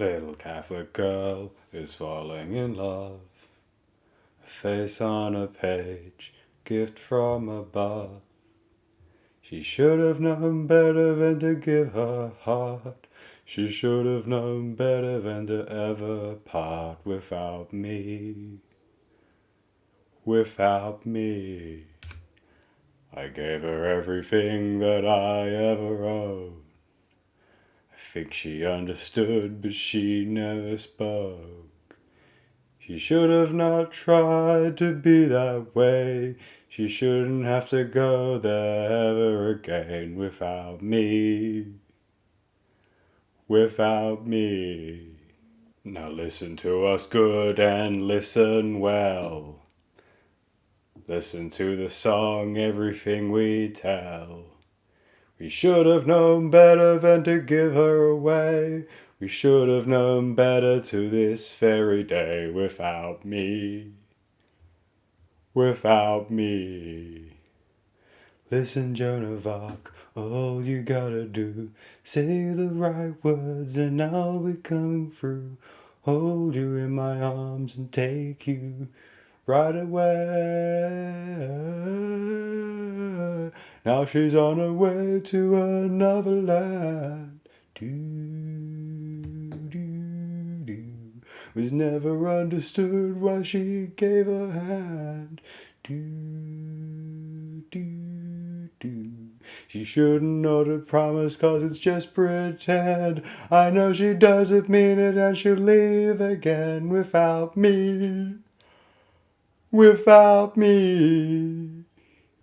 Little Catholic girl is falling in love. A face on a page, gift from above. She should have known better than to give her heart. She should have known better than to ever part without me. Without me. I gave her everything that I ever owned. I think she understood, but she never spoke. She should have not tried to be that way. She shouldn't have to go there ever again without me. Without me. Now listen to us good and listen well. Listen to the song, everything we tell. We should have known better than to give her away. We should have known better to this very day without me. Without me. Listen, Joan of Arc, all you gotta do, say the right words and I'll be coming through. Hold you in my arms and take you right away. Now she's on her way to another land. Was never understood why she gave her hand. She shouldn't know to promise, 'cause it's just pretend. I know she doesn't mean it and she'll leave again without me. Without me.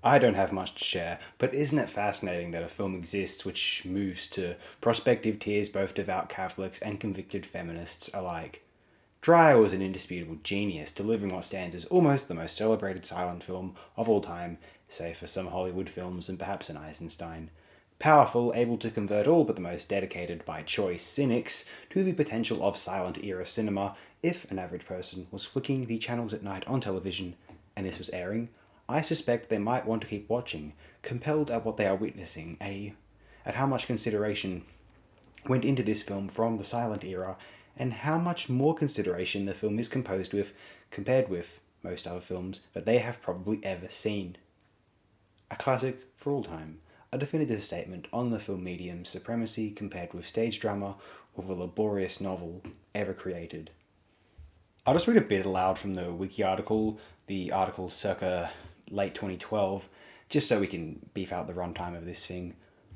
I don't have much to share, but isn't it fascinating that a film exists which moves to prospective tears both devout Catholics and convicted feminists alike? Dreyer was an indisputable genius, delivering what stands as almost the most celebrated silent film of all time, save for some Hollywood films and perhaps an Eisenstein. Powerful, able to convert all but the most dedicated by choice cynics to the potential of silent era cinema if an average person was flicking the channels at night on television and this was airing. I suspect they might want to keep watching, compelled at what they are witnessing, at how much consideration went into this film from the silent era, and how much more consideration the film is composed with compared with most other films that they have probably ever seen. A classic for all time, a definitive statement on the film medium's supremacy compared with stage drama or the laborious novel ever created. I'll just read a bit aloud from the wiki article, the article circa late 2012, just so we can beef out the runtime of this thing.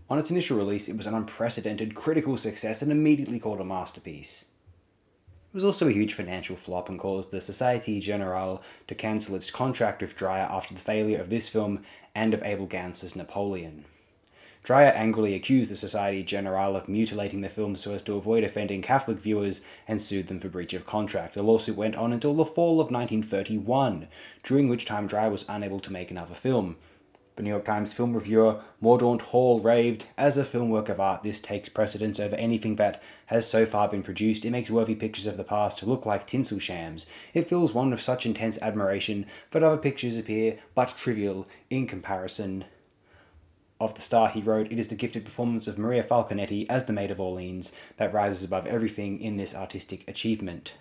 On its initial release, it was an unprecedented critical success and immediately called a masterpiece. It was also a huge financial flop and caused the Société Générale to cancel its contract with Dreyer after the failure of this film and of Abel Gance's Napoleon. Dreyer angrily accused the Société Générale of mutilating the film so as to avoid offending Catholic viewers and sued them for breach of contract. The lawsuit went on until the fall of 1931, during which time Dreyer was unable to make another film. The New York Times film reviewer Mordaunt Hall raved, "As a film work of art, this takes precedence over anything that has so far been produced. It makes worthy pictures of the past look like tinsel shams. It fills one with such intense admiration that other pictures appear but trivial in comparison." Of the star, he wrote, "It is the gifted performance of Maria Falconetti as the Maid of Orleans that rises above everything in this artistic achievement."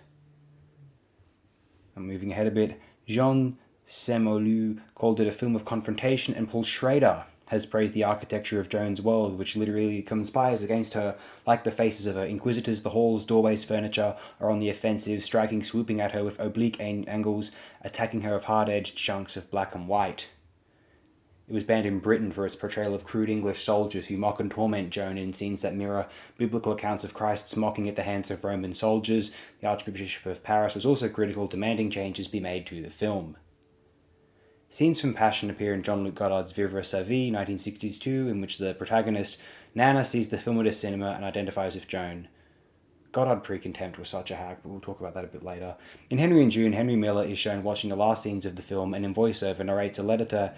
I'm moving ahead a bit. Jean Semolu called it a film of confrontation, and Paul Schrader has praised the architecture of Joan's world, which literally conspires against her, like the faces of her inquisitors. The halls, doorways, furniture are on the offensive, striking, swooping at her with oblique angles, attacking her with hard-edged chunks of black and white. It was banned in Britain for its portrayal of crude English soldiers who mock and torment Joan in scenes that mirror biblical accounts of Christ's mocking at the hands of Roman soldiers. The Archbishop of Paris was also critical, demanding changes be made to the film. Scenes from Passion appear in Jean-Luc Godard's Vivre sa vie, 1962, in which the protagonist, Nana, sees the film at a cinema and identifies with Joan. Godard pre-contempt was such a hack, but we'll talk about that a bit later. In Henry and June, Henry Miller is shown watching the last scenes of the film and in voiceover narrates a letter to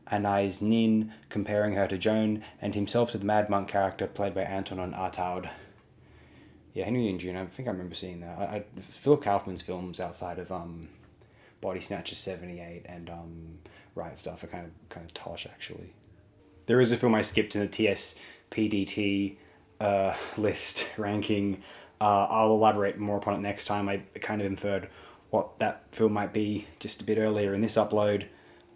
Anais Nin, comparing her to Joan and himself to the Mad Monk character played by Antonin Artaud. Yeah, Henry and June, I think I remember seeing that. Philip Kaufman's films outside of Body Snatcher 78 and Riot Stuff are kind of tosh, actually. There is a film I skipped in the TSPDT list ranking, I'll elaborate more upon it next time. I kind of inferred what that film might be just a bit earlier in this upload.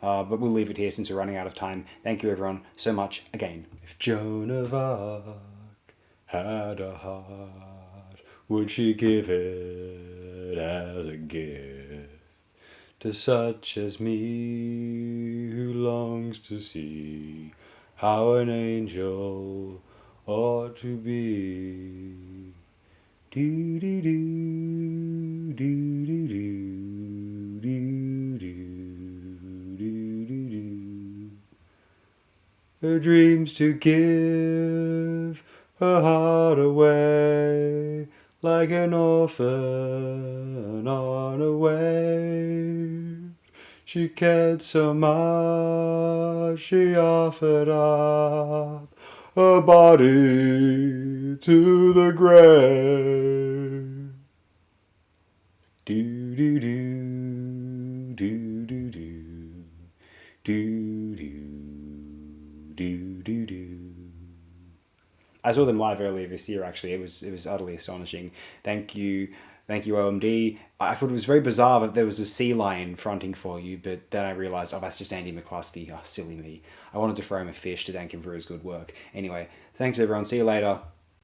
But we'll leave it here since we're running out of time. Thank you, everyone, so much again. If Joan of Arc had a heart, would she give it as a gift to such as me who longs to see how an angel ought to be? Do do do do do do do do do do. Her dreams to give, her heart away, like an orphan on a wave. She cared so much, she offered up her body to the grave. Do do do do do do do do do do. I saw them live earlier this year. Actually, it was utterly astonishing. Thank you, OMD. I thought it was very bizarre that there was a sea lion fronting for you, but then I realised, oh, that's just Andy McCluskey. Oh, silly me. I wanted to throw him a fish to thank him for his good work. Anyway, thanks everyone. See you later.